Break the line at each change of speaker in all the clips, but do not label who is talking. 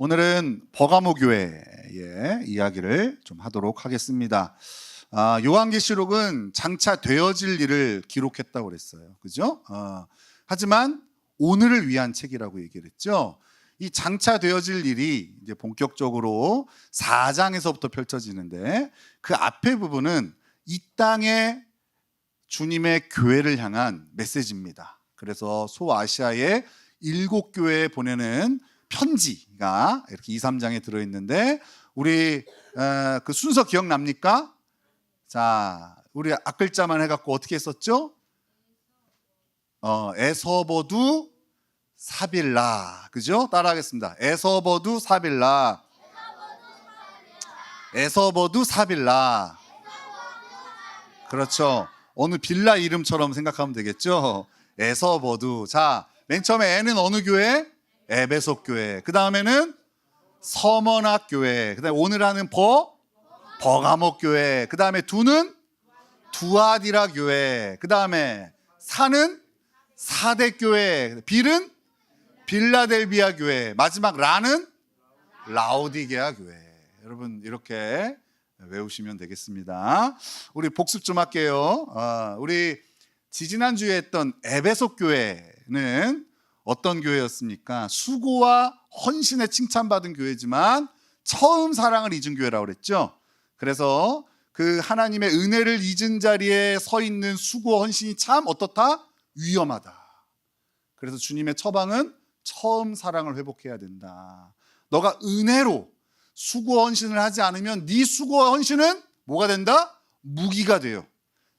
오늘은 버가모 교회의 이야기를 좀 하도록 하겠습니다. 요한계시록은 장차 되어질 일을 기록했다고 그랬어요. 그죠? 하지만 오늘을 위한 책이라고 얘기를 했죠. 이 장차 되어질 일이 이제 본격적으로 4장에서부터 펼쳐지는데 그 앞에 부분은 이 땅에 주님의 교회를 향한 메시지입니다. 그래서 소아시아의 7교회에 보내는 편지가 이렇게 2, 3장에 들어있는데 우리 그 순서 기억납니까? 자, 우리 앞글자만 해갖고 어떻게 했었죠? 에서버두 사빌라, 그죠? 따라하겠습니다. 에서버두 사빌라. 에서버두 사빌라. 그렇죠. 어느 빌라 이름처럼 생각하면 되겠죠? 에서버두. 자, 맨 처음에 에는 어느 교회? 에베소 교회. 그 다음에는 서머나 교회. 그 다음에 오늘 하는 버가모 교회. 그 다음에 두는 두아디라 교회. 그 다음에 사는 사대 교회. 빌은 빌라델비아 교회. 마지막 라는 라오디게아 교회. 여러분 이렇게 외우시면 되겠습니다. 우리 복습 좀 할게요. 우리 지지난주에 했던 에베소 교회는 어떤 교회였습니까? 수고와 헌신에 칭찬받은 교회지만 처음 사랑을 잊은 교회라고 그랬죠. 그래서 그 하나님의 은혜를 잊은 자리에 서 있는 수고 헌신이 참 어떻다? 위험하다. 그래서 주님의 처방은 처음 사랑을 회복해야 된다. 너가 은혜로 수고 헌신을 하지 않으면 네 수고 헌신은 뭐가 된다? 무기가 돼요.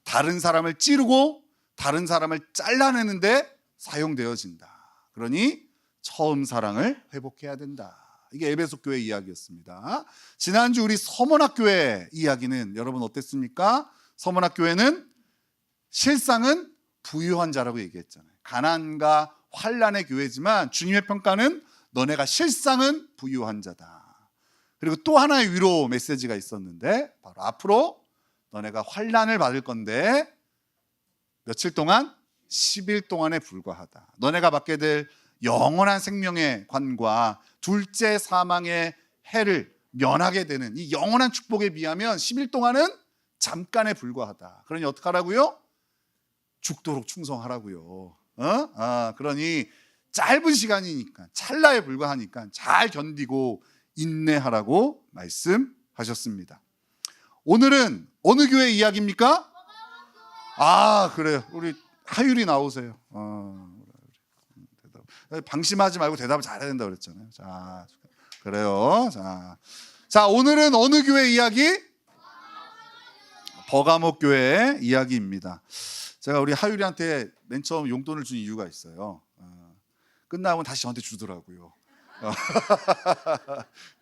다른 사람을 찌르고 다른 사람을 잘라내는데 사용되어진다. 그러니 처음 사랑을 회복해야 된다. 이게 에베소 교회 이야기였습니다. 지난주 우리 서문학 교회 이야기는 여러분 어땠습니까? 서문학 교회는 실상은 부유한 자라고 얘기했잖아요. 가난과 환난의 교회지만 주님의 평가는 너네가 실상은 부유한 자다. 그리고 또 하나의 위로 메시지가 있었는데 바로 앞으로 너네가 환난을 받을 건데 며칠 동안? 10일 동안에 불과하다. 너네가 받게 될 영원한 생명의 관과 둘째 사망의 해를 면하게 되는 이 영원한 축복에 비하면 10일 동안은 잠깐에 불과하다. 그러니 어떻게 하라고요? 죽도록 충성하라고요. 그러니 짧은 시간이니까 찰나에 불과하니까 잘 견디고 인내하라고 말씀하셨습니다. 오늘은 어느 교회 이야기입니까? 그래요. 우리 하율이 나오세요. 방심하지 말고 대답을 잘해야 된다고 그랬잖아요. 자, 그래요. 자, 오늘은 어느 교회 이야기? 버가모 교회 이야기입니다. 제가 우리 하율이한테 맨 처음 용돈을 준 이유가 있어요. 끝나면 다시 저한테 주더라고요.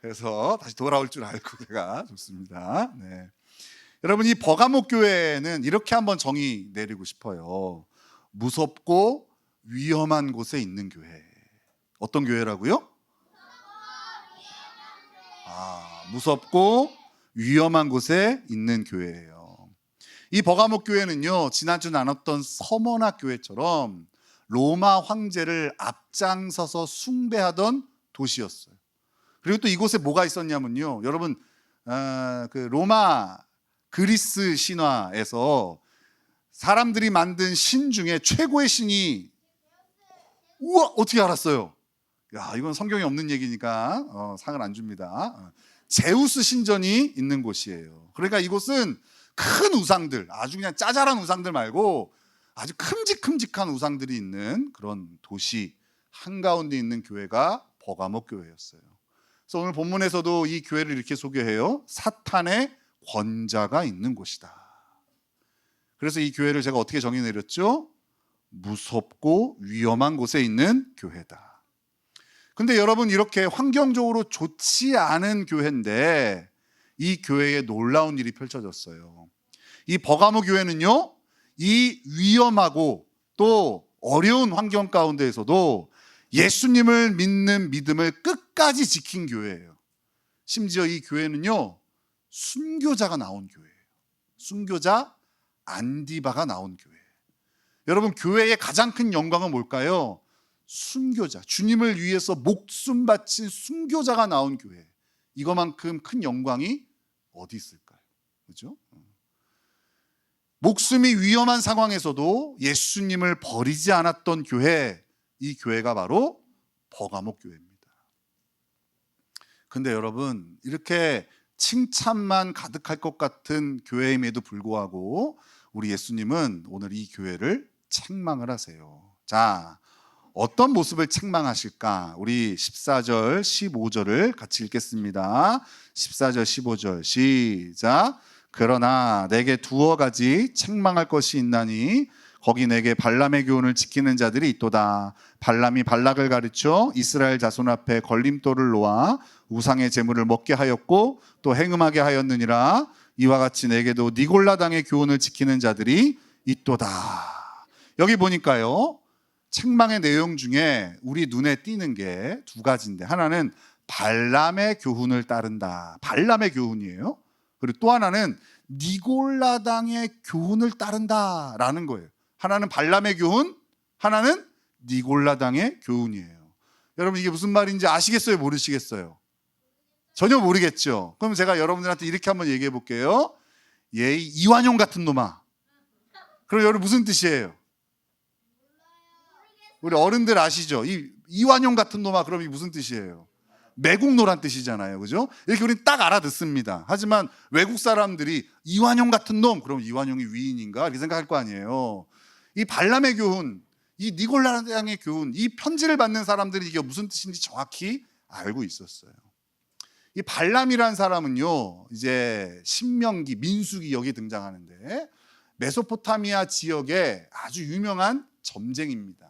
그래서 다시 돌아올 줄 알고 제가 좋습니다. 네. 여러분 이 버가모 교회는 이렇게 한번 정의 내리고 싶어요. 무섭고 위험한 곳에 있는 교회. 어떤 교회라고요? 무섭고 위험한 곳에 있는 교회예요. 이 버가모 교회는요, 지난주 나눴던 서머나 교회처럼 로마 황제를 앞장서서 숭배하던 도시였어요. 그리고 또 이곳에 뭐가 있었냐면요, 여러분 그 로마 그리스 신화에서 사람들이 만든 신 중에 최고의 신이 우와 어떻게 알았어요? 야 이건 성경에 없는 얘기니까 상을 안 줍니다. 제우스 신전이 있는 곳이에요. 그러니까 이곳은 큰 우상들, 아주 그냥 짜잘한 우상들 말고 아주 큼직큼직한 우상들이 있는 그런 도시 한가운데 있는 교회가 버가모 교회였어요. 그래서 오늘 본문에서도 이 교회를 이렇게 소개해요. 사탄의 권자가 있는 곳이다. 그래서 이 교회를 제가 어떻게 정의 내렸죠? 무섭고 위험한 곳에 있는 교회다. 근데 여러분 이렇게 환경적으로 좋지 않은 교회인데 이 교회에 놀라운 일이 펼쳐졌어요. 이 버가모 교회는요, 이 위험하고 또 어려운 환경 가운데에서도 예수님을 믿는 믿음을 끝까지 지킨 교회예요. 심지어 이 교회는요, 순교자가 나온 교회예요. 순교자 안디바가 나온 교회. 여러분 교회의 가장 큰 영광은 뭘까요? 순교자, 주님을 위해서 목숨 바친 순교자가 나온 교회, 이거만큼 큰 영광이 어디 있을까요? 그죠? 목숨이 위험한 상황에서도 예수님을 버리지 않았던 교회, 이 교회가 바로 버가모 교회입니다. 근데 여러분, 이렇게 칭찬만 가득할 것 같은 교회임에도 불구하고 우리 예수님은 오늘 이 교회를 책망을 하세요. 자, 어떤 모습을 책망하실까? 우리 14절, 15절을 같이 읽겠습니다. 14절, 15절 시작. 그러나 내게 두어 가지 책망할 것이 있나니 거기 내게 발람의 교훈을 지키는 자들이 있도다. 발람이 발락을 가르쳐 이스라엘 자손 앞에 걸림돌을 놓아 우상의 제물을 먹게 하였고 또 행음하게 하였느니라. 이와 같이 내게도 니골라 당의 교훈을 지키는 자들이 있도다. 여기 보니까요, 책망의 내용 중에 우리 눈에 띄는 게 두 가지인데, 하나는 발람의 교훈을 따른다. 발람의 교훈이에요. 그리고 또 하나는 니골라 당의 교훈을 따른다라는 거예요. 하나는 발람의 교훈, 하나는 니골라 당의 교훈이에요. 여러분, 이게 무슨 말인지 아시겠어요? 모르시겠어요? 전혀 모르겠죠? 그럼 제가 여러분들한테 이렇게 한번 얘기해 볼게요. 예이 이완용 같은 놈아. 그럼 여러분 무슨 뜻이에요? 우리 어른들 아시죠? 이완용 같은 놈아, 그럼 이게 무슨 뜻이에요? 매국노란 뜻이잖아요. 그죠? 이렇게 우리는 딱 알아듣습니다. 하지만 외국 사람들이 이완용 같은 놈, 그럼 이완용이 위인인가? 이렇게 생각할 거 아니에요. 이 발람의 교훈, 이 니골라 당의 교훈, 이 편지를 받는 사람들이 이게 무슨 뜻인지 정확히 알고 있었어요. 이 발람이라는 사람은요, 이제 신명기, 민수기 여기 등장하는데 메소포타미아 지역의 아주 유명한 점쟁이입니다.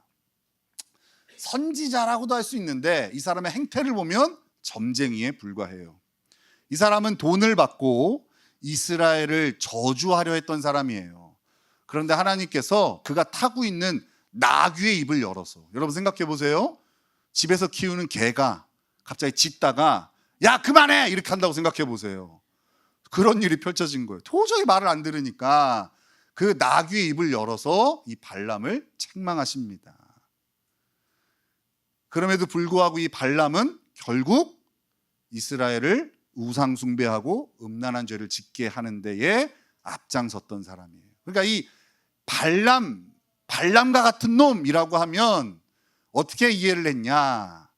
선지자라고도 할 수 있는데 이 사람의 행태를 보면 점쟁이에 불과해요. 이 사람은 돈을 받고 이스라엘을 저주하려 했던 사람이에요. 그런데 하나님께서 그가 타고 있는 나귀의 입을 열어서, 여러분 생각해 보세요. 집에서 키우는 개가 갑자기 짖다가 야 그만해 이렇게 한다고 생각해 보세요. 그런 일이 펼쳐진 거예요. 도저히 말을 안 들으니까 그 나귀의 입을 열어서 이 발람을 책망하십니다. 그럼에도 불구하고 이 발람은 결국 이스라엘을 우상 숭배하고 음란한 죄를 짓게 하는 데에 앞장섰던 사람이에요. 그러니까 이 발람과 같은 놈이라고 하면 어떻게 이해를 했냐?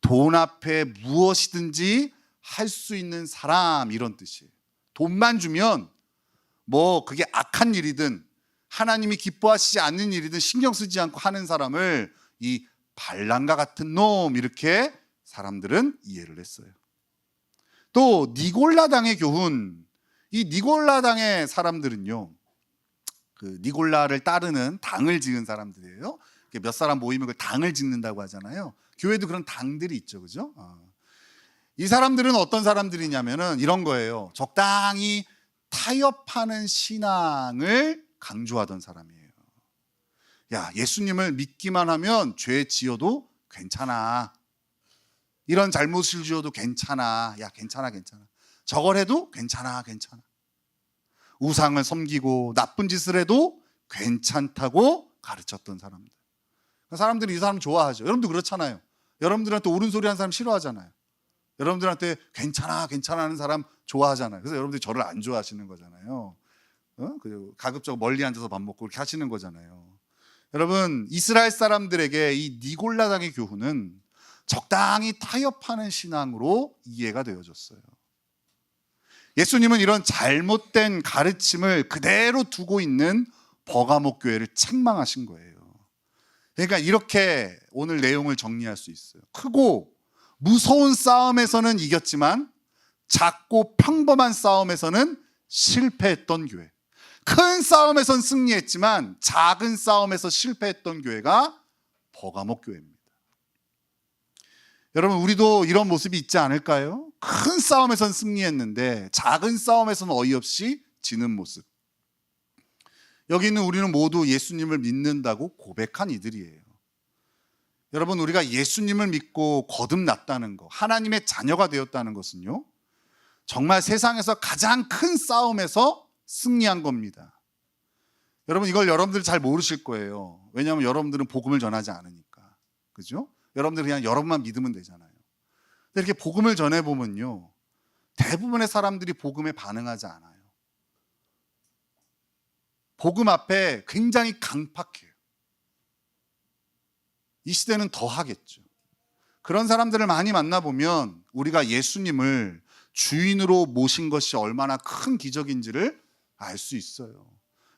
돈 앞에 무엇이든지 할 수 있는 사람, 이런 뜻이에요. 돈만 주면 뭐 그게 악한 일이든 하나님이 기뻐하시지 않는 일이든 신경 쓰지 않고 하는 사람을 이 발람과 같은 놈, 이렇게 사람들은 이해를 했어요. 또 니골라 당의 교훈, 이 니골라 당의 사람들은요, 그 니골라를 따르는 당을 지은 사람들이에요. 몇 사람 모이면 그 당을 짓는다고 하잖아요. 교회도 그런 당들이 있죠, 그죠? 이 사람들은 어떤 사람들이냐면은 이런 거예요. 적당히 타협하는 신앙을 강조하던 사람이에요. 야, 예수님을 믿기만 하면 죄 지어도 괜찮아. 이런 잘못을 지어도 괜찮아. 야, 괜찮아. 저걸 해도 괜찮아. 우상을 섬기고 나쁜 짓을 해도 괜찮다고 가르쳤던 사람들. 사람들이 이 사람 좋아하죠. 여러분도 그렇잖아요. 여러분들한테 옳은 소리 하는 사람 싫어하잖아요. 여러분들한테 괜찮아 하는 사람 좋아하잖아요. 그래서 여러분들이 저를 안 좋아하시는 거잖아요. 그리고 가급적 멀리 앉아서 밥 먹고 이렇게 하시는 거잖아요. 여러분, 이스라엘 사람들에게 이 니골라 당의 교훈은 적당히 타협하는 신앙으로 이해가 되어졌어요. 예수님은 이런 잘못된 가르침을 그대로 두고 있는 버가모 교회를 책망하신 거예요. 그러니까 이렇게 오늘 내용을 정리할 수 있어요. 크고 무서운 싸움에서는 이겼지만 작고 평범한 싸움에서는 실패했던 교회. 큰 싸움에선 승리했지만 작은 싸움에서 실패했던 교회가 버가모 교회입니다. 여러분, 우리도 이런 모습이 있지 않을까요? 큰 싸움에선 승리했는데 작은 싸움에서는 어이없이 지는 모습. 여기 있는 우리는 모두 예수님을 믿는다고 고백한 이들이에요. 여러분, 우리가 예수님을 믿고 거듭났다는 거, 하나님의 자녀가 되었다는 것은요, 정말 세상에서 가장 큰 싸움에서 승리한 겁니다. 여러분, 이걸 여러분들 잘 모르실 거예요. 왜냐하면 여러분들은 복음을 전하지 않으니까. 그죠? 여러분들 그냥 여러분만 믿으면 되잖아요. 근데 이렇게 복음을 전해보면요, 대부분의 사람들이 복음에 반응하지 않아요. 복음 앞에 굉장히 강팍해요. 이 시대는 더 하겠죠. 그런 사람들을 많이 만나보면 우리가 예수님을 주인으로 모신 것이 얼마나 큰 기적인지를 알 수 있어요.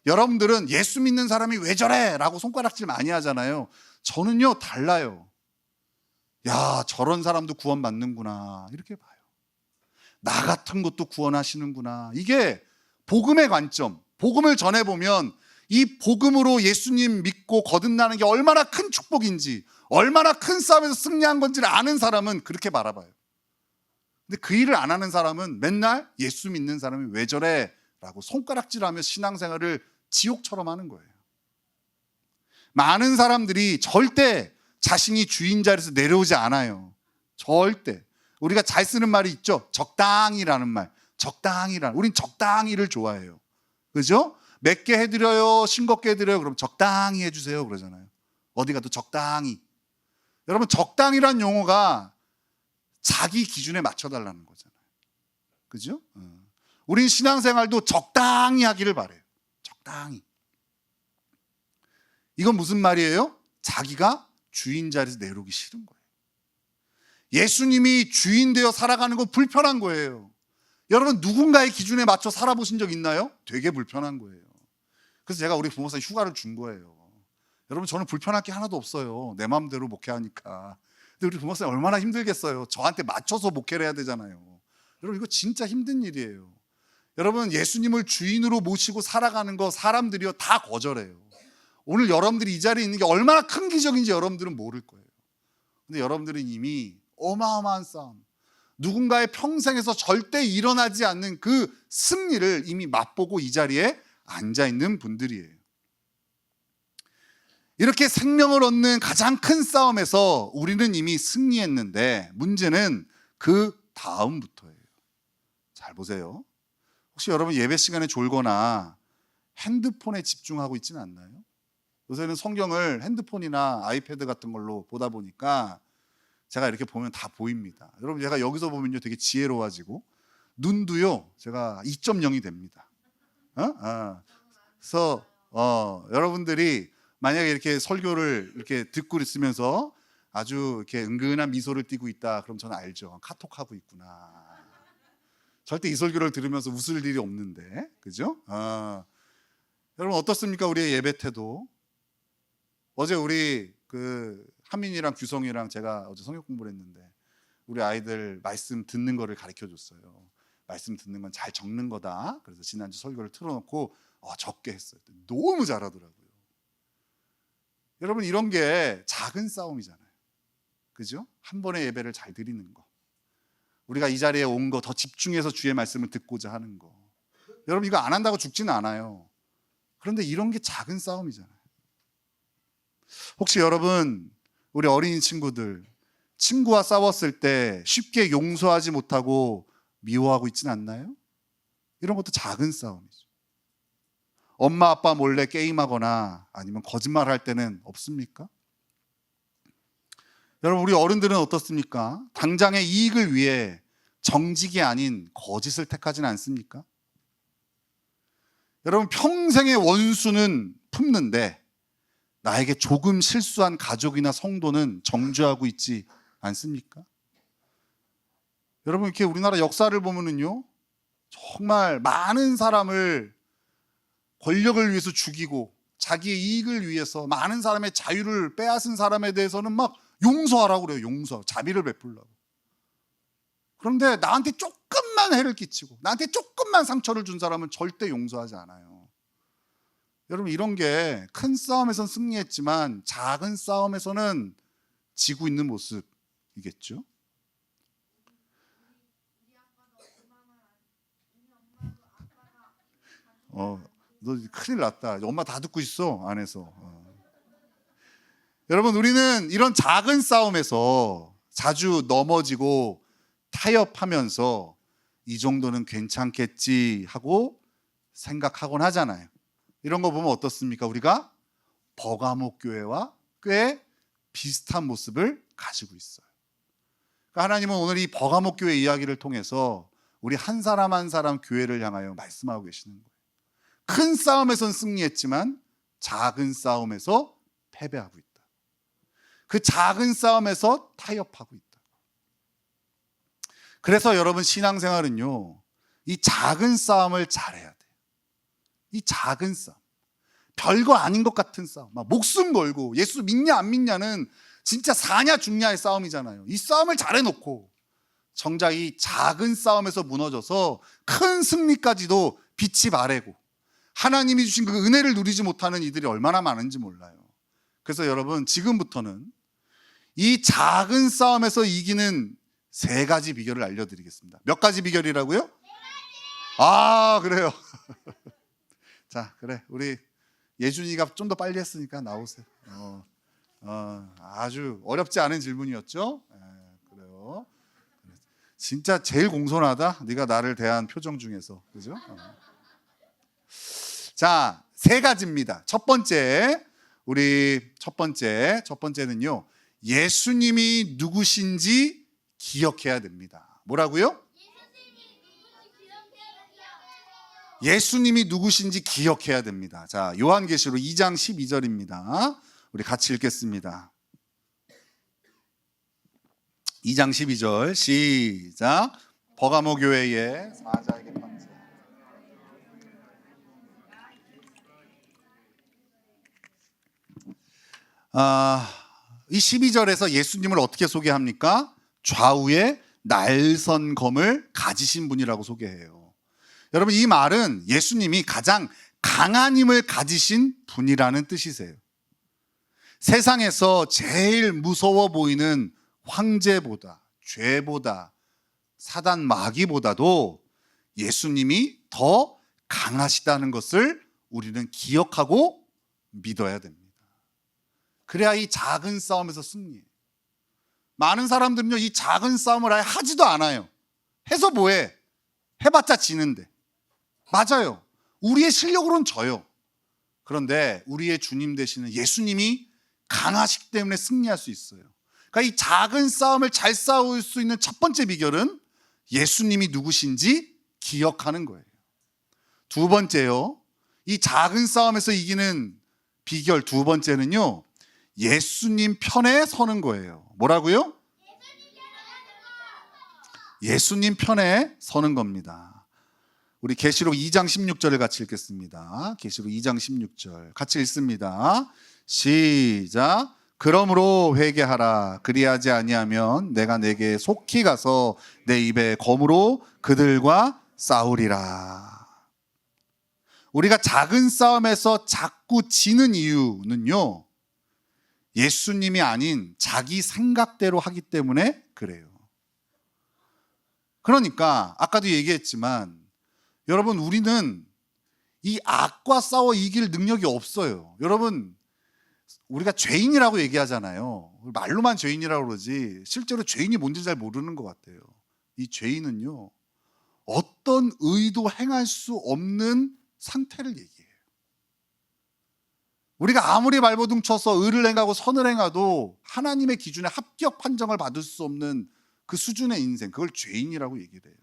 여러분들은 예수 믿는 사람이 왜 저래? 라고 손가락질 많이 하잖아요. 저는요, 달라요. 야, 저런 사람도 구원받는구나, 이렇게 봐요. 나 같은 것도 구원하시는구나. 이게 복음의 관점. 복음을 전해보면 이 복음으로 예수님 믿고 거듭나는 게 얼마나 큰 축복인지, 얼마나 큰 싸움에서 승리한 건지를 아는 사람은 그렇게 바라봐요. 근데 그 일을 안 하는 사람은 맨날 예수 믿는 사람이 왜 저래? 라고 손가락질하며 신앙생활을 지옥처럼 하는 거예요. 많은 사람들이 절대 자신이 주인 자리에서 내려오지 않아요. 절대. 우리가 잘 쓰는 말이 있죠. 적당히라는 말. 적당히라는. 우린 적당히를 좋아해요. 그죠? 맵게 해드려요, 싱겁게 해드려요. 그럼 적당히 해주세요 그러잖아요. 어디 가도 적당히. 여러분, 적당히란 용어가 자기 기준에 맞춰달라는 거잖아요. 그죠? 우린 신앙생활도 적당히 하기를 바래요. 적당히. 이건 무슨 말이에요? 자기가 주인 자리에서 내려오기 싫은 거예요. 예수님이 주인 되어 살아가는 거 불편한 거예요. 여러분, 누군가의 기준에 맞춰 살아보신 적 있나요? 되게 불편한 거예요. 그래서 제가 우리 부모님 휴가를 준 거예요. 여러분, 저는 불편할 게 하나도 없어요. 내 마음대로 목회하니까. 근데 우리 부모님 얼마나 힘들겠어요. 저한테 맞춰서 목회를 해야 되잖아요. 여러분, 이거 진짜 힘든 일이에요. 여러분, 예수님을 주인으로 모시고 살아가는 거 사람들이요 다 거절해요. 오늘 여러분들이 이 자리에 있는 게 얼마나 큰 기적인지 여러분들은 모를 거예요. 근데 여러분들은 이미 어마어마한 싸움, 누군가의 평생에서 절대 일어나지 않는 그 승리를 이미 맛보고 이 자리에 앉아있는 분들이에요. 이렇게 생명을 얻는 가장 큰 싸움에서 우리는 이미 승리했는데 문제는 그 다음부터예요. 잘 보세요. 혹시 여러분 예배 시간에 졸거나 핸드폰에 집중하고 있지는 않나요? 요새는 성경을 핸드폰이나 아이패드 같은 걸로 보다 보니까 제가 이렇게 보면 다 보입니다. 여러분, 제가 여기서 보면요 되게 지혜로워지고 눈도요 제가 2.0이 됩니다. 그래서 여러분들이 만약에 이렇게 설교를 이렇게 듣고 있으면서 아주 이렇게 은근한 미소를 띠고 있다, 그럼 저는 알죠. 카톡하고 있구나. 절대 이 설교를 들으면서 웃을 일이 없는데, 그죠? 여러분 어떻습니까? 우리의 예배 태도. 어제 우리 그 한민이랑 규성이랑 제가 어제 성역 공부를 했는데 우리 아이들 말씀 듣는 거를 가르쳐 줬어요. 말씀 듣는 건 잘 적는 거다. 그래서 지난주 설교를 틀어놓고 적게 했어요. 너무 잘하더라고요. 여러분, 이런 게 작은 싸움이잖아요. 그죠? 한 번의 예배를 잘 드리는 거, 우리가 이 자리에 온 거 더 집중해서 주의 말씀을 듣고자 하는 거. 여러분, 이거 안 한다고 죽지는 않아요. 그런데 이런 게 작은 싸움이잖아요. 혹시 여러분, 우리 어린이 친구들, 친구와 싸웠을 때 쉽게 용서하지 못하고 미워하고 있지는 않나요? 이런 것도 작은 싸움이죠. 엄마 아빠 몰래 게임하거나 아니면 거짓말할 때는 없습니까? 여러분, 우리 어른들은 어떻습니까? 당장의 이익을 위해 정직이 아닌 거짓을 택하지는 않습니까? 여러분, 평생의 원수는 품는데 나에게 조금 실수한 가족이나 성도는 정죄하고 있지 않습니까? 여러분, 이렇게 우리나라 역사를 보면은요, 정말 많은 사람을 권력을 위해서 죽이고 자기의 이익을 위해서 많은 사람의 자유를 빼앗은 사람에 대해서는 막 용서하라고 그래요. 용서, 자비를 베풀라고. 그런데 나한테 조금만 해를 끼치고 나한테 조금만 상처를 준 사람은 절대 용서하지 않아요. 여러분, 이런 게 큰 싸움에선 승리했지만 작은 싸움에서는 지고 있는 모습이겠죠. 너 큰일 났다. 엄마 다 듣고 있어 안에서. 여러분, 우리는 이런 작은 싸움에서 자주 넘어지고 타협하면서 이 정도는 괜찮겠지 하고 생각하곤 하잖아요. 이런 거 보면 어떻습니까? 우리가 버가모 교회와 꽤 비슷한 모습을 가지고 있어요. 그러니까 하나님은 오늘 이 버가모 교회 이야기를 통해서 우리 한 사람 한 사람 교회를 향하여 말씀하고 계시는 거예요. 큰 싸움에선 승리했지만 작은 싸움에서 패배하고 있다. 그 작은 싸움에서 타협하고 있다. 그래서 여러분 신앙생활은요, 이 작은 싸움을 잘해야 돼요. 이 작은 싸움, 별거 아닌 것 같은 싸움, 막 목숨 걸고 예수 믿냐 안 믿냐는 진짜 사냐 죽냐의 싸움이잖아요. 이 싸움을 잘해놓고 정작 이 작은 싸움에서 무너져서 큰 승리까지도 빛이 바래고 하나님이 주신 그 은혜를 누리지 못하는 이들이 얼마나 많은지 몰라요. 그래서 여러분 지금부터는 이 작은 싸움에서 이기는 3가지 비결을 알려드리겠습니다. 몇 가지 비결이라고요? 아, 그래요. 자, 그래, 우리 예준이가 좀 더 빨리 했으니까 나오세요. 아주 어렵지 않은 질문이었죠? 그래요. 진짜 제일 공손하다. 네가 나를 대한 표정 중에서, 그죠? 자, 3가지입니다. 첫 번째는요, 예수님이 누구신지 기억해야 됩니다. 뭐라고요? 예수님이 누구신지 기억해야 됩니다. 자, 요한계시록 2장 12절입니다. 우리 같이 읽겠습니다. 2장 12절 시작. 버가모 교회의 사자에게 편지. 이 12절에서 예수님을 어떻게 소개합니까? 좌우에 날선 검을 가지신 분이라고 소개해요. 여러분, 이 말은 예수님이 가장 강한 힘을 가지신 분이라는 뜻이세요. 세상에서 제일 무서워 보이는 황제보다, 죄보다, 사단 마귀보다도 예수님이 더 강하시다는 것을 우리는 기억하고 믿어야 됩니다. 그래야 이 작은 싸움에서 승리해요. 많은 사람들은요, 이 작은 싸움을 아예 하지도 않아요. 해서 뭐해? 해봤자 지는데. 맞아요. 우리의 실력으로는 져요. 그런데 우리의 주님 되시는 예수님이 강하시기 때문에 승리할 수 있어요. 그러니까 이 작은 싸움을 잘 싸울 수 있는 첫 번째 비결은 예수님이 누구신지 기억하는 거예요. 두 번째요, 이 작은 싸움에서 이기는 비결 두 번째는요, 예수님 편에 서는 거예요. 뭐라고요? 예수님 편에 서는 겁니다. 우리 계시록 2장 16절을 같이 읽겠습니다. 계시록 2장 16절 같이 읽습니다. 시작. 그러므로 회개하라. 그리하지 아니하면 내가 내게 속히 가서 내 입에 검으로 그들과 싸우리라. 우리가 작은 싸움에서 자꾸 지는 이유는요, 예수님이 아닌 자기 생각대로 하기 때문에 그래요. 그러니까 아까도 얘기했지만 여러분, 우리는 이 악과 싸워 이길 능력이 없어요. 여러분, 우리가 죄인이라고 얘기하잖아요. 말로만 죄인이라고 그러지 실제로 죄인이 뭔지 잘 모르는 것 같아요. 이 죄인은요, 어떤 의도 행할 수 없는 상태를 얘기해요. 우리가 아무리 발버둥 쳐서 의를 행하고 선을 행해도 하나님의 기준에 합격 판정을 받을 수 없는 그 수준의 인생, 그걸 죄인이라고 얘기를 해요.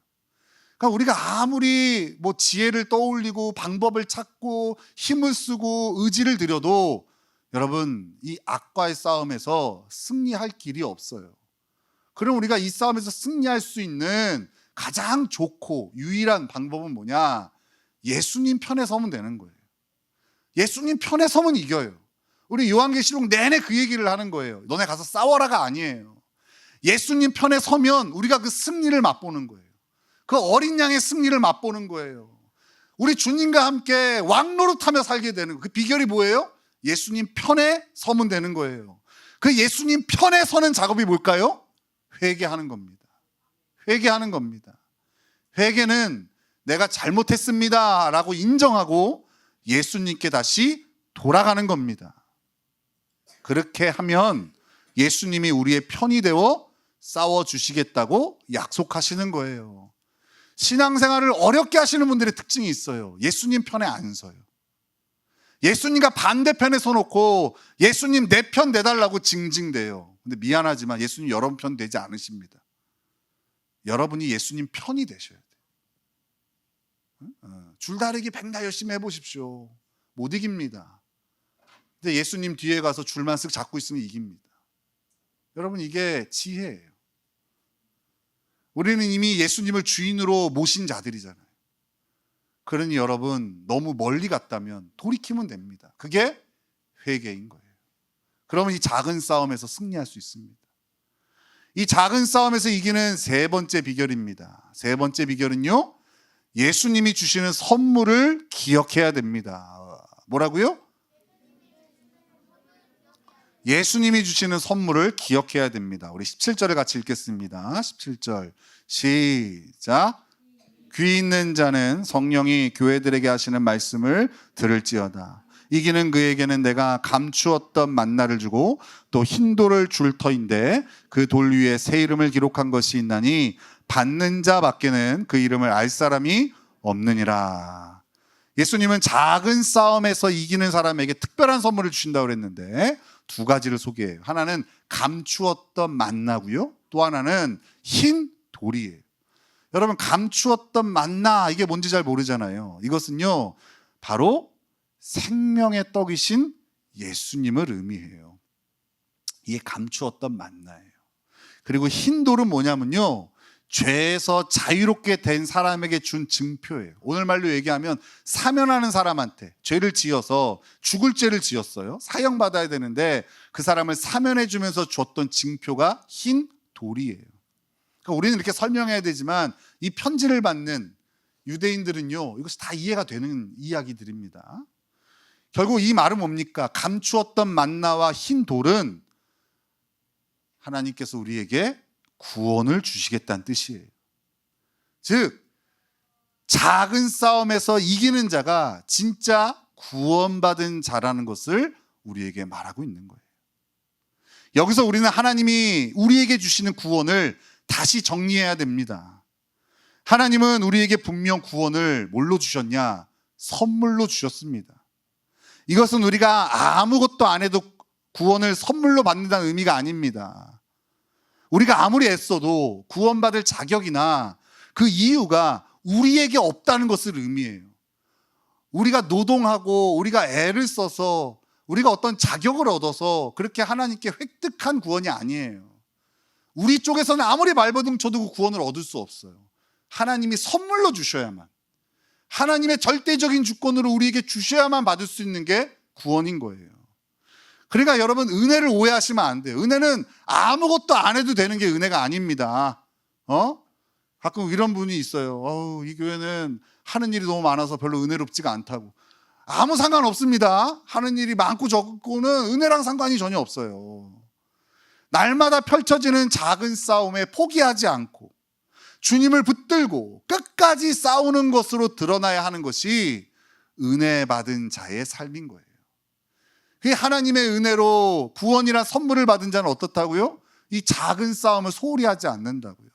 그러니까 우리가 아무리 지혜를 떠올리고 방법을 찾고 힘을 쓰고 의지를 들여도 여러분, 이 악과의 싸움에서 승리할 길이 없어요. 그럼 우리가 이 싸움에서 승리할 수 있는 가장 좋고 유일한 방법은 뭐냐? 예수님 편에 서면 되는 거예요. 예수님 편에 서면 이겨요. 우리 요한계시록 내내 그 얘기를 하는 거예요. 너네 가서 싸워라가 아니에요. 예수님 편에 서면 우리가 그 승리를 맛보는 거예요. 그 어린 양의 승리를 맛보는 거예요. 우리 주님과 함께 왕노릇하며 살게 되는 거예요. 그 비결이 뭐예요? 예수님 편에 서면 되는 거예요. 그 예수님 편에 서는 작업이 뭘까요? 회개하는 겁니다. 회개하는 겁니다. 회개는 내가 잘못했습니다 라고 인정하고 예수님께 다시 돌아가는 겁니다. 그렇게 하면 예수님이 우리의 편이 되어 싸워주시겠다고 약속하시는 거예요. 신앙생활을 어렵게 하시는 분들의 특징이 있어요. 예수님 편에 안 서요. 예수님과 반대편에 서놓고 예수님 내 편 내달라고 징징대요. 근데 미안하지만 예수님 여러분 편 되지 않으십니다. 여러분이 예수님 편이 되셔야 돼요. 줄다리기 백날 열심히 해보십시오. 못 이깁니다. 근데 예수님 뒤에 가서 줄만 쓱 잡고 있으면 이깁니다. 여러분, 이게 지혜예요. 우리는 이미 예수님을 주인으로 모신 자들이잖아요. 그러니 여러분, 너무 멀리 갔다면 돌이키면 됩니다. 그게 회개인 거예요. 그러면 이 작은 싸움에서 승리할 수 있습니다. 이 작은 싸움에서 이기는 세 번째 비결입니다. 세 번째 비결은요, 예수님이 주시는 선물을 기억해야 됩니다. 뭐라고요? 예수님이 주시는 선물을 기억해야 됩니다. 우리 17절을 같이 읽겠습니다. 17절 시작. 귀 있는 자는 성령이 교회들에게 하시는 말씀을 들을지어다. 이기는 그에게는 내가 감추었던 만나를 주고 또 흰 돌을 줄 터인데 그 돌 위에 새 이름을 기록한 것이 있나니 받는 자 밖에는 그 이름을 알 사람이 없느니라. 예수님은 작은 싸움에서 이기는 사람에게 특별한 선물을 주신다고 그랬는데 두 가지를 소개해요. 하나는 감추었던 만나고요, 또 하나는 흰 돌이에요. 여러분, 감추었던 만나, 이게 뭔지 잘 모르잖아요. 이것은요, 바로 생명의 떡이신 예수님을 의미해요. 이게 감추었던 만나예요. 그리고 흰 돌은 뭐냐면요, 죄에서 자유롭게 된 사람에게 준 증표예요. 오늘 말로 얘기하면 사면하는 사람한테 죄를 지어서 죽을 죄를 지었어요. 사형받아야 되는데 그 사람을 사면해 주면서 줬던 증표가 흰 돌이에요. 그러니까 우리는 이렇게 설명해야 되지만 이 편지를 받는 유대인들은요, 이것이 다 이해가 되는 이야기들입니다. 결국 이 말은 뭡니까? 감추었던 만나와 흰 돌은 하나님께서 우리에게 구원을 주시겠다는 뜻이에요. 즉, 작은 싸움에서 이기는 자가 진짜 구원받은 자라는 것을 우리에게 말하고 있는 거예요. 여기서 우리는 하나님이 우리에게 주시는 구원을 다시 정리해야 됩니다. 하나님은 우리에게 분명 구원을 뭘로 주셨냐? 선물로 주셨습니다. 이것은 우리가 아무것도 안 해도 구원을 선물로 받는다는 의미가 아닙니다. 우리가 아무리 애써도 구원받을 자격이나 그 이유가 우리에게 없다는 것을 의미해요. 우리가 노동하고 우리가 애를 써서 우리가 어떤 자격을 얻어서 그렇게 하나님께 획득한 구원이 아니에요. 우리 쪽에서는 아무리 발버둥 쳐도 그 구원을 얻을 수 없어요. 하나님이 선물로 주셔야만, 하나님의 절대적인 주권으로 우리에게 주셔야만 받을 수 있는 게 구원인 거예요. 그러니까 여러분, 은혜를 오해하시면 안 돼요. 은혜는 아무것도 안 해도 되는 게 은혜가 아닙니다. 가끔 이런 분이 있어요. 이 교회는 하는 일이 너무 많아서 별로 은혜롭지가 않다고. 아무 상관없습니다. 하는 일이 많고 적고는 은혜랑 상관이 전혀 없어요. 날마다 펼쳐지는 작은 싸움에 포기하지 않고 주님을 붙들고 끝까지 싸우는 것으로 드러나야 하는 것이 은혜 받은 자의 삶인 거예요. 그 하나님의 은혜로 구원이란 선물을 받은 자는 어떻다고요? 이 작은 싸움을 소홀히 하지 않는다고요.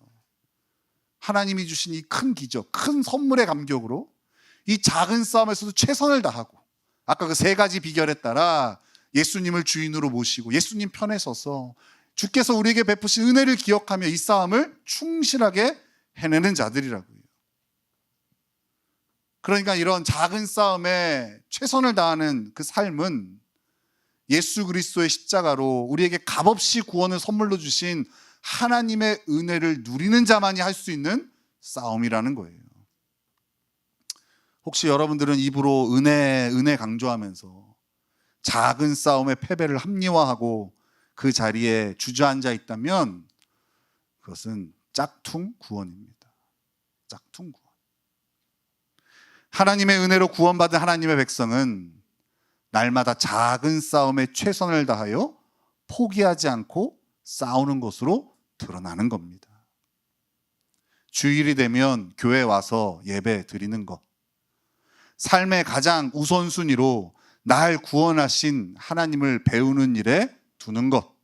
하나님이 주신 이 큰 기적, 큰 선물의 감격으로 이 작은 싸움에서도 최선을 다하고, 아까 그 세 가지 비결에 따라 예수님을 주인으로 모시고 예수님 편에 서서 주께서 우리에게 베푸신 은혜를 기억하며 이 싸움을 충실하게 해내는 자들이라고요. 그러니까 이런 작은 싸움에 최선을 다하는 그 삶은 예수 그리스도의 십자가로 우리에게 값없이 구원을 선물로 주신 하나님의 은혜를 누리는 자만이 할 수 있는 싸움이라는 거예요. 혹시 여러분들은 입으로 은혜 강조하면서 작은 싸움의 패배를 합리화하고 그 자리에 주저앉아 있다면 그것은 짝퉁 구원입니다. 짝퉁 구원. 하나님의 은혜로 구원받은 하나님의 백성은 날마다 작은 싸움에 최선을 다하여 포기하지 않고 싸우는 것으로 드러나는 겁니다. 주일이 되면 교회 와서 예배 드리는 것, 삶의 가장 우선순위로 날 구원하신 하나님을 배우는 일에 두는 것,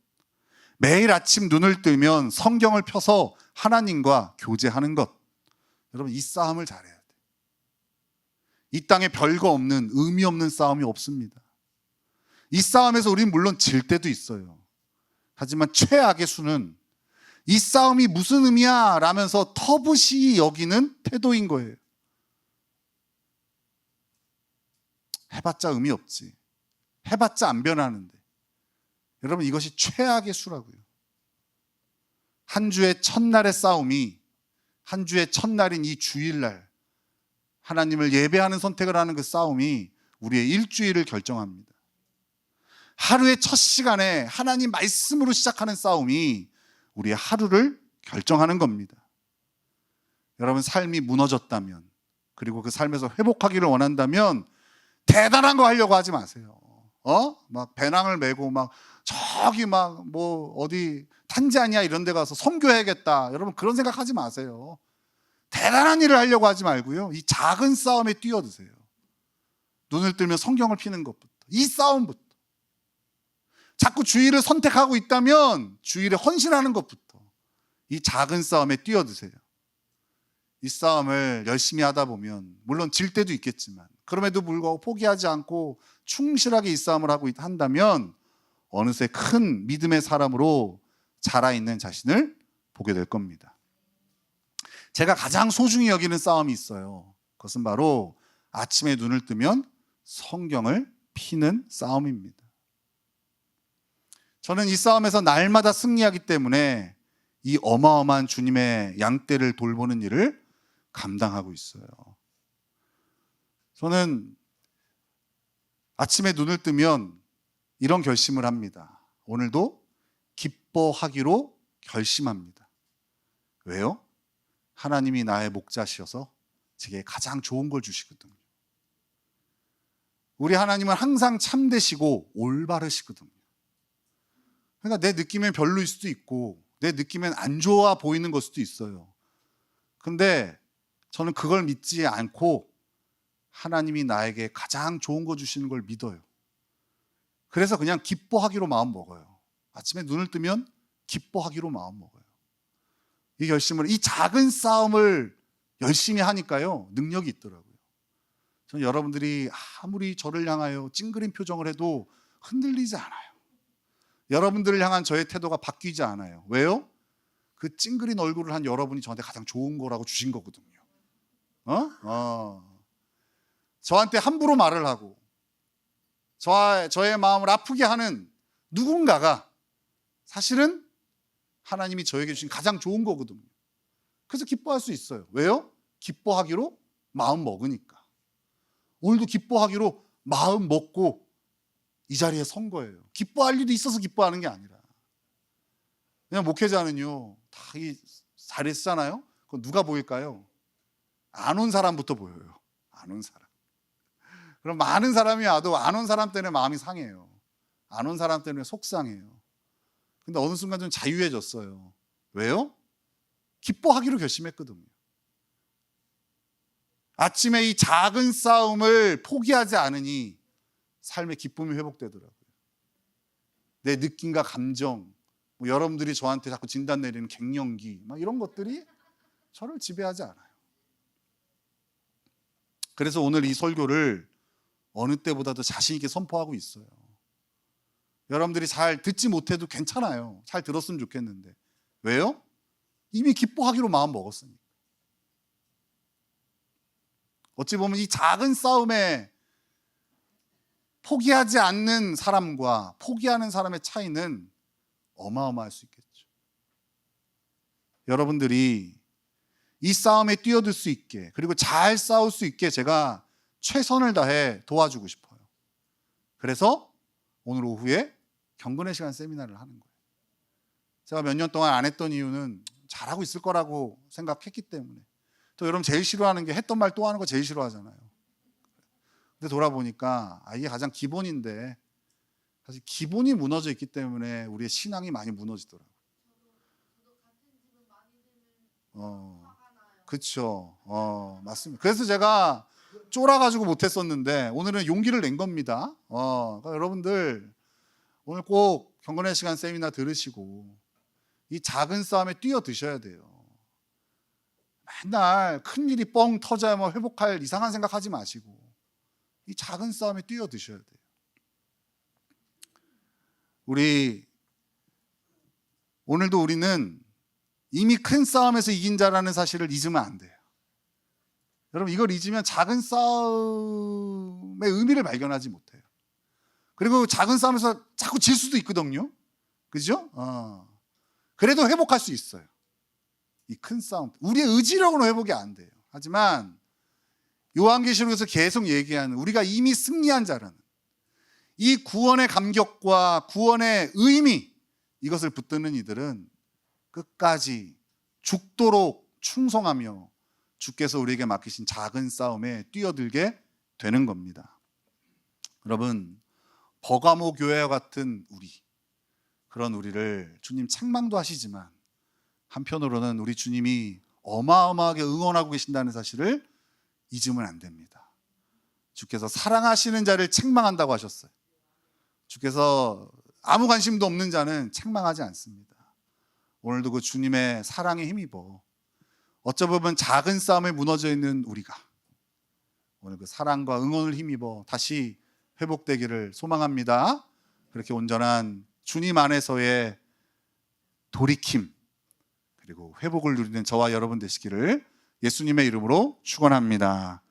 매일 아침 눈을 뜨면 성경을 펴서 하나님과 교제하는 것. 여러분, 이 싸움을 잘해야 돼요. 이 땅에 별거 없는, 의미 없는 싸움이 없습니다. 이 싸움에서 우리는 물론 질 때도 있어요. 하지만 최악의 수는 이 싸움이 무슨 의미야 라면서 터부시 여기는 태도인 거예요. 해봤자 의미 없지. 해봤자 안 변하는데. 여러분, 이것이 최악의 수라고요. 한 주의 첫날의 싸움이, 한 주의 첫날인 이 주일날 하나님을 예배하는 선택을 하는 그 싸움이 우리의 일주일을 결정합니다. 하루의 첫 시간에 하나님 말씀으로 시작하는 싸움이 우리의 하루를 결정하는 겁니다. 여러분, 삶이 무너졌다면, 그리고 그 삶에서 회복하기를 원한다면 대단한 거 하려고 하지 마세요. 막 배낭을 메고 막 저기 막 뭐 어디 탄자니아 이런 데 가서 선교해야겠다. 여러분, 그런 생각하지 마세요. 대단한 일을 하려고 하지 말고요. 이 작은 싸움에 뛰어드세요. 눈을 뜨면 성경을 피는 것부터, 이 싸움부터. 자꾸 주일을 선택하고 있다면 주일에 헌신하는 것부터 이 작은 싸움에 뛰어드세요. 이 싸움을 열심히 하다 보면 물론 질 때도 있겠지만 그럼에도 불구하고 포기하지 않고 충실하게 이 싸움을 하고 한다면 어느새 큰 믿음의 사람으로 자라있는 자신을 보게 될 겁니다. 제가 가장 소중히 여기는 싸움이 있어요. 그것은 바로 아침에 눈을 뜨면 성경을 피는 싸움입니다. 저는 이 싸움에서 날마다 승리하기 때문에 이 어마어마한 주님의 양떼를 돌보는 일을 감당하고 있어요. 저는 아침에 눈을 뜨면 이런 결심을 합니다. 오늘도 기뻐하기로 결심합니다. 왜요? 하나님이 나의 목자시어서 제게 가장 좋은 걸 주시거든요. 우리 하나님은 항상 참되시고 올바르시거든요. 그러니까 내 느낌엔 별로일 수도 있고 내 느낌엔 안 좋아 보이는 걸 수도 있어요. 근데 저는 그걸 믿지 않고 하나님이 나에게 가장 좋은 거 주시는 걸 믿어요. 그래서 그냥 기뻐하기로 마음 먹어요. 아침에 눈을 뜨면 기뻐하기로 마음 먹어요. 이 결심을, 이 작은 싸움을 열심히 하니까요, 능력이 있더라고요. 저는 여러분들이 아무리 저를 향하여 찡그린 표정을 해도 흔들리지 않아요. 여러분들을 향한 저의 태도가 바뀌지 않아요. 왜요? 그 찡그린 얼굴을 한 여러분이 저한테 가장 좋은 거라고 주신 거거든요. 저한테 함부로 말을 하고 저의 마음을 아프게 하는 누군가가 사실은 하나님이 저에게 주신 가장 좋은 거거든요. 그래서 기뻐할 수 있어요. 왜요? 기뻐하기로 마음 먹으니까. 오늘도 기뻐하기로 마음 먹고 이 자리에 선 거예요. 기뻐할 일이 있어서 기뻐하는 게 아니라. 그냥 목회자는요, 다 이 자리에 쓰잖아요. 그건 누가 보일까요? 안 온 사람부터 보여요. 안 온 사람. 그럼 많은 사람이 와도 안 온 사람 때문에 마음이 상해요. 안 온 사람 때문에 속상해요. 근데 어느 순간 좀 자유해졌어요. 왜요? 기뻐하기로 결심했거든요. 아침에 이 작은 싸움을 포기하지 않으니 삶의 기쁨이 회복되더라고요. 내 느낌과 감정, 여러분들이 저한테 자꾸 진단 내리는 갱년기, 막 이런 것들이 저를 지배하지 않아요. 그래서 오늘 이 설교를 어느 때보다도 자신 있게 선포하고 있어요. 여러분들이 잘 듣지 못해도 괜찮아요. 잘 들었으면 좋겠는데. 왜요? 이미 기뻐하기로 마음 먹었으니까. 어찌 보면 이 작은 싸움에 포기하지 않는 사람과 포기하는 사람의 차이는 어마어마할 수 있겠죠. 여러분들이 이 싸움에 뛰어들 수 있게, 그리고 잘 싸울 수 있게 제가 최선을 다해 도와주고 싶어요. 그래서 오늘 오후에 경건의 시간 세미나를 하는 거예요. 제가 몇 년 동안 안 했던 이유는 잘하고 있을 거라고 생각했기 때문에. 또 여러분 제일 싫어하는 게 했던 말 또 하는 거 제일 싫어하잖아요. 근데 돌아보니까 이게 가장 기본인데 사실 기본이 무너져 있기 때문에 우리의 신앙이 많이 무너지더라고요. 그렇죠. 맞습니다. 그래서 제가 쫄아가지고 못했었는데 오늘은 용기를 낸 겁니다. 그러니까 여러분들 오늘 꼭 경건의 시간 세미나 들으시고 이 작은 싸움에 뛰어드셔야 돼요. 맨날 큰일이 뻥 터져야 뭐 회복할 이상한 생각하지 마시고 이 작은 싸움에 뛰어드셔야 돼요. 오늘도 우리는 이미 큰 싸움에서 이긴 자라는 사실을 잊으면 안 돼요. 여러분, 이걸 잊으면 작은 싸움의 의미를 발견하지 못해요. 그리고 작은 싸움에서 자꾸 질 수도 있거든요. 그죠? 그래도 회복할 수 있어요. 이 큰 싸움, 우리의 의지력으로 회복이 안 돼요. 하지만 요한계시록에서 계속 얘기하는 우리가 이미 승리한 자라는 이 구원의 감격과 구원의 의미, 이것을 붙드는 이들은 끝까지 죽도록 충성하며 주께서 우리에게 맡기신 작은 싸움에 뛰어들게 되는 겁니다. 여러분, 버가모 교회와 같은 그런 우리를 주님 책망도 하시지만 한편으로는 우리 주님이 어마어마하게 응원하고 계신다는 사실을 잊으면 안 됩니다. 주께서 사랑하시는 자를 책망한다고 하셨어요. 주께서 아무 관심도 없는 자는 책망하지 않습니다. 오늘도 그 주님의 사랑에 힘입어 어쩌면 작은 싸움에 무너져 있는 우리가 오늘 그 사랑과 응원을 힘입어 다시 회복되기를 소망합니다. 그렇게 온전한 주님 안에서의 돌이킴 그리고 회복을 누리는 저와 여러분 되시기를 예수님의 이름으로 축원합니다.